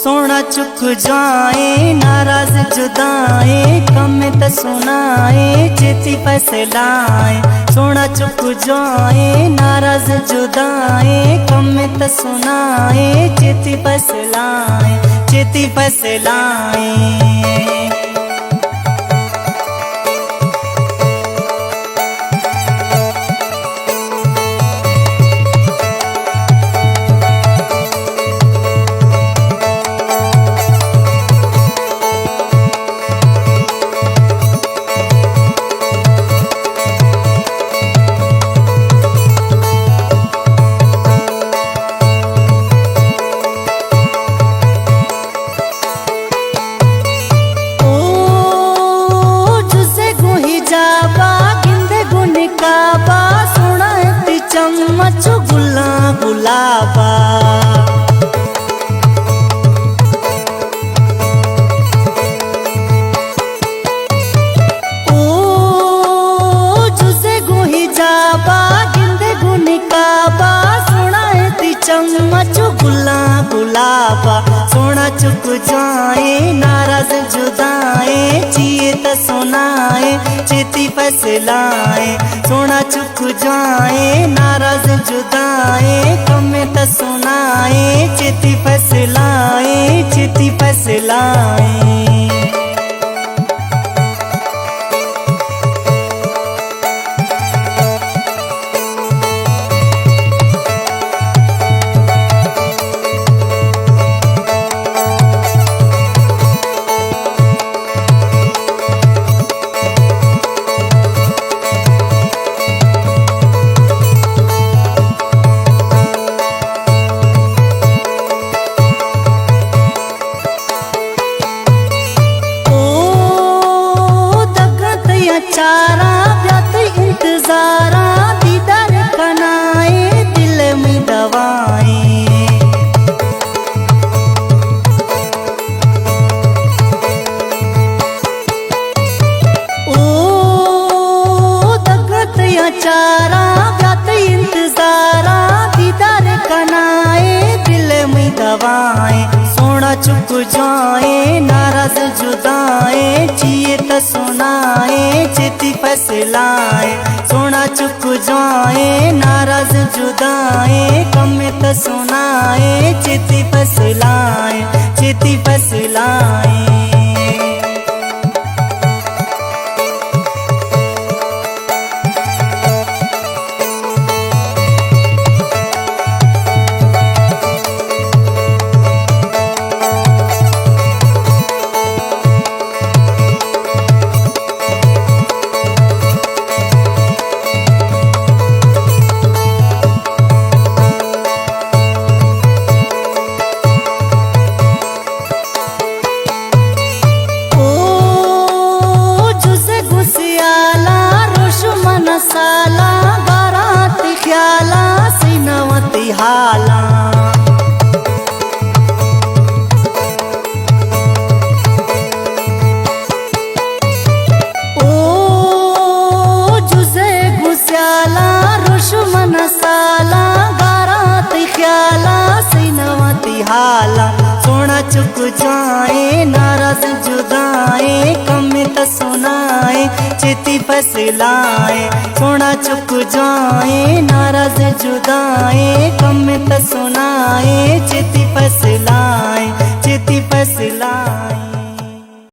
सोना चुक जाए नाराज जुदाए कम त सुनाए चेती फैसलाए। सोना चुक जाए नाराज जुदाए कम त सुनाए चेती फैसलाए चेती फैसलाए। चम्मच गुला गुलाबा ओ जुसे गुही जाबा गिंदे गुनिकाबा सोना ती चम्मच गुला गुलाबा। सोना चुक जाए नाराज जुदाए जिए त सुनाए चेती फैसलाए। सोना चुक जाए नाराज जुदाए कम त सुनाए चेती फैसलाए चेती फैसलाए। चारा व्यात इंतजारा दीदार कनाए दिल में दवाएं। ओ दगत या चारा व्यात इंतजारा दीदार कनाए दिल में दवाएं। सोना चुक जाए नाराज जुदाए जिए त सुनाए चेती फैसलाए। सोना चुक जाए नाराज जुदाए कम त सुनाए चेती फैसलाए चेती फैसलाए। साला बारात ख्याला सिनवती हाला ओ जुसे गुस्याला रुशमन साला बारात ख्याला सिनवती हाला। सोना चुक जाए नाराज जुदाए कम त सुनाए चेती फैसलाए। सोना चुक जाए नाराज जुदाए कम त सुनाए चेती फैसलाए।